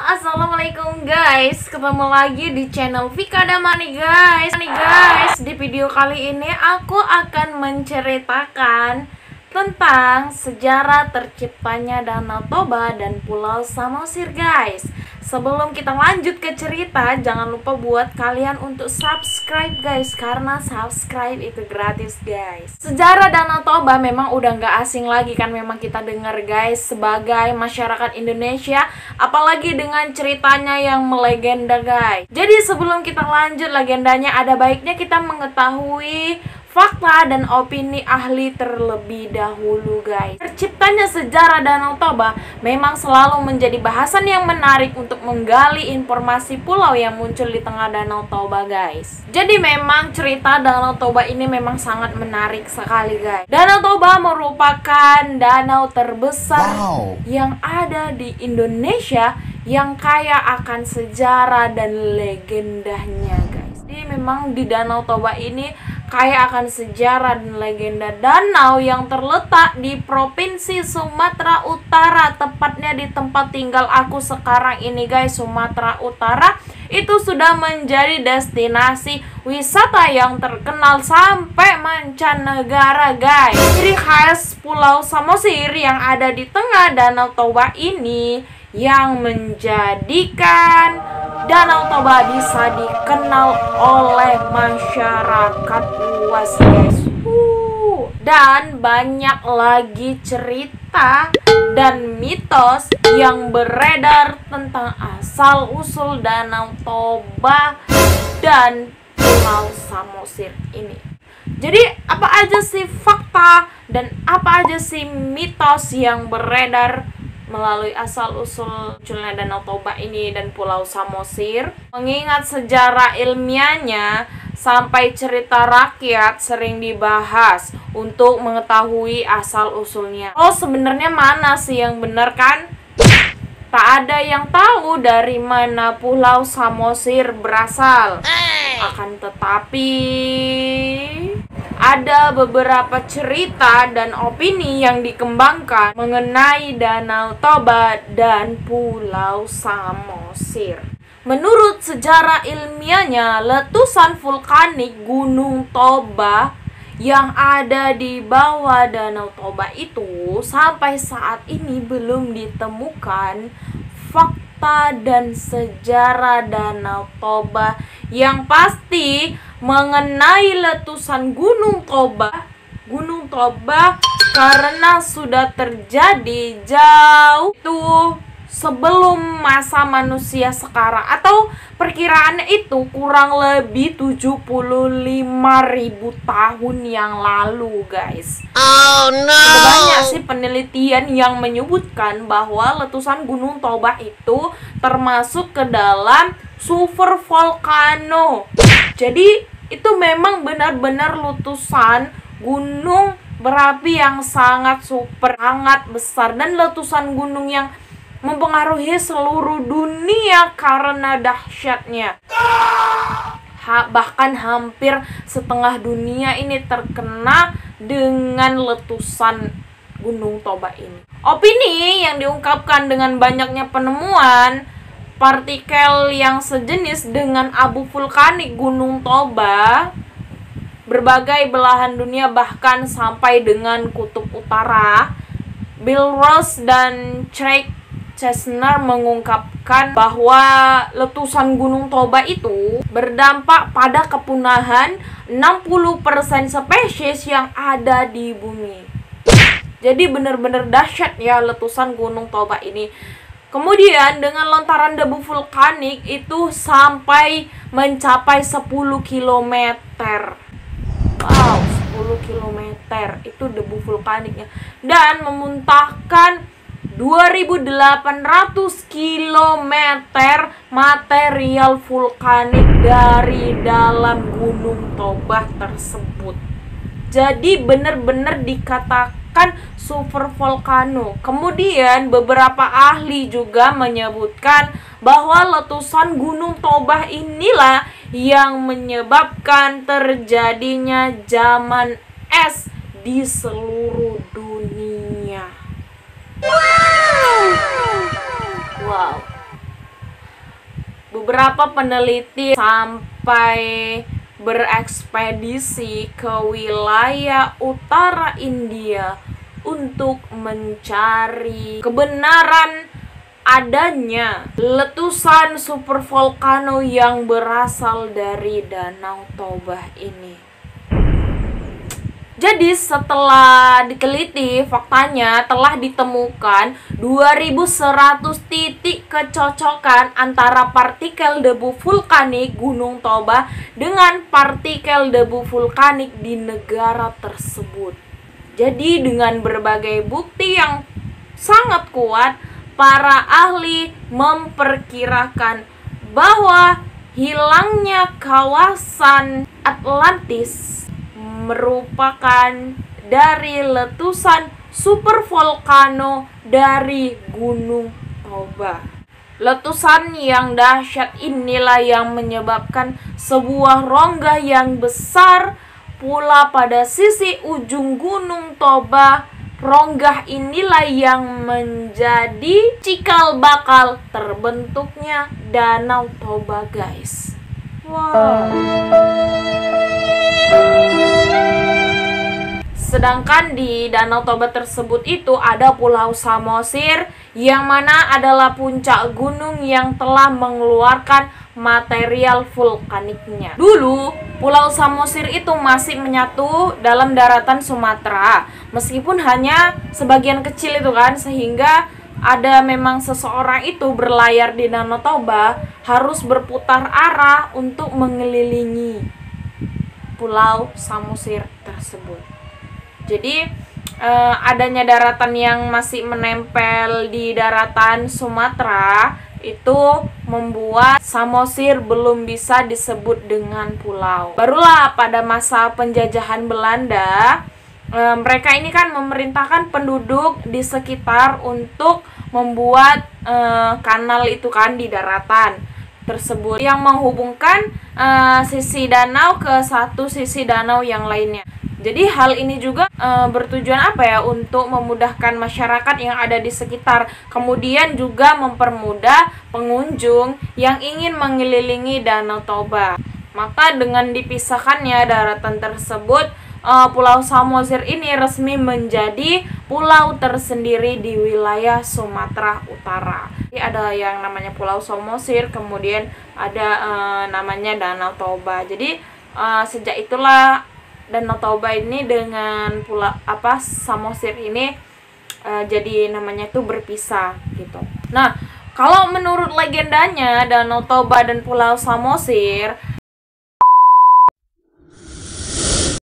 Assalamualaikum guys, ketemu lagi di channel Vika Damani guys. Di video kali ini aku akan menceritakan tentang sejarah terciptanya Danau Toba dan Pulau Samosir guys. Sebelum kita lanjut ke cerita, jangan lupa buat kalian untuk subscribe guys, karena subscribe itu gratis guys. Sejarah Danau Toba memang udah nggak asing lagi kan, memang kita dengar guys sebagai masyarakat Indonesia, apalagi dengan ceritanya yang melegenda guys. Jadi sebelum kita lanjut legendanya, ada baiknya kita mengetahui fakta dan opini ahli terlebih dahulu guys. Terciptanya sejarah Danau Toba memang selalu menjadi bahasan yang menarik untuk menggali informasi pulau yang muncul di tengah Danau Toba guys. Jadi memang cerita Danau Toba ini memang sangat menarik sekali guys. Danau Toba merupakan danau terbesar yang ada di Indonesia yang kaya akan sejarah dan legendanya guys. Jadi memang di Danau Toba ini kaya akan sejarah dan legenda. Danau yang terletak di Provinsi Sumatera Utara, tepatnya di tempat tinggal aku sekarang ini guys, Sumatera Utara, itu sudah menjadi destinasi wisata yang terkenal sampai mancanegara guys. Ciri khas Pulau Samosir yang ada di tengah Danau Toba ini yang menjadikan Danau Toba bisa dikenal oleh masyarakat luas guys. Dan banyak lagi cerita dan mitos yang beredar tentang asal-usul Danau Toba dan Pulau Samosir ini. Jadi apa aja sih fakta dan apa aja sih mitos yang beredar melalui asal-usul munculnya Danau Toba ini dan Pulau Samosir? Mengingat sejarah ilmiahnya sampai cerita rakyat sering dibahas untuk mengetahui asal-usulnya. Oh, sebenarnya mana sih yang benar kan? Tak ada yang tahu dari mana Pulau Samosir berasal. Akan tetapi ada beberapa cerita dan opini yang dikembangkan mengenai Danau Toba dan Pulau Samosir. Menurut sejarah ilmiahnya, letusan vulkanik Gunung Toba yang ada di bawah Danau Toba itu sampai saat ini belum ditemukan fakta dan sejarah Danau Toba yang pasti mengenai letusan Gunung Toba karena sudah terjadi jauh tuh sebelum masa manusia sekarang, atau perkiraannya itu kurang lebih 75.000 tahun yang lalu guys. Oh no. Banyak sih penelitian yang menyebutkan bahwa letusan Gunung Toba itu termasuk ke dalam super volcano. Jadi itu memang benar-benar letusan gunung berapi yang sangat besar, dan letusan gunung yang mempengaruhi seluruh dunia karena dahsyatnya. Bahkan hampir setengah dunia ini terkena dengan letusan Gunung Toba ini. Opini yang diungkapkan dengan banyaknya penemuan partikel yang sejenis dengan abu vulkanik Gunung Toba berbagai belahan dunia, bahkan sampai dengan kutub utara. Bill Ross dan Craig Chesner mengungkapkan bahwa letusan Gunung Toba itu berdampak pada kepunahan 60% spesies yang ada di bumi. Jadi benar-benar dahsyat ya letusan Gunung Toba ini. Kemudian dengan lontaran debu vulkanik itu sampai mencapai 10 km. Wow, 10 km itu debu vulkaniknya, dan memuntahkan 2.800 km material vulkanik dari dalam Gunung Toba tersebut. Jadi benar-benar dikatakan super volcano. Kemudian beberapa ahli juga menyebutkan bahwa letusan Gunung Toba inilah yang menyebabkan terjadinya zaman es di seluruh dunia. Wow. beberapa peneliti sampai berekspedisi ke wilayah utara India untuk mencari kebenaran adanya letusan supervolcano yang berasal dari Danau Toba ini. Jadi setelah diteliti, faktanya telah ditemukan 2100 titik kecocokan antara partikel debu vulkanik Gunung Toba dengan partikel debu vulkanik di negara tersebut. Jadi dengan berbagai bukti yang sangat kuat, para ahli memperkirakan bahwa hilangnya kawasan Atlantis merupakan dari letusan supervolcano dari Gunung Toba. Letusan yang dahsyat inilah yang menyebabkan sebuah rongga yang besar pula pada sisi ujung Gunung Toba. Rongga inilah yang menjadi cikal bakal terbentuknya Danau Toba, guys. Wow. Sedangkan di Danau Toba tersebut itu ada Pulau Samosir, yang mana adalah puncak gunung yang telah mengeluarkan material vulkaniknya. Dulu Pulau Samosir itu masih menyatu dalam daratan Sumatera, meskipun hanya sebagian kecil itu kan, sehingga ada memang seseorang itu berlayar di Danau Toba harus berputar arah untuk mengelilingi Pulau Samosir tersebut. Jadi adanya daratan yang masih menempel di daratan Sumatera itu membuat Samosir belum bisa disebut dengan pulau. Barulah pada masa penjajahan Belanda, mereka ini kan memerintahkan penduduk di sekitar untuk membuat kanal itu kan di daratan tersebut yang menghubungkan sisi danau ke satu sisi danau yang lainnya. Jadi hal ini juga bertujuan apa ya, untuk memudahkan masyarakat yang ada di sekitar, kemudian juga mempermudah pengunjung yang ingin mengelilingi Danau Toba. Maka dengan dipisahkannya daratan tersebut, Pulau Samosir ini resmi menjadi pulau tersendiri di wilayah Sumatera Utara. Jadi ada yang namanya Pulau Samosir, kemudian ada namanya Danau Toba. Jadi sejak itulah Danau Toba ini dengan Samosir ini jadi namanya tuh berpisah gitu. Nah, kalau menurut legendanya Danau Toba dan Pulau Samosir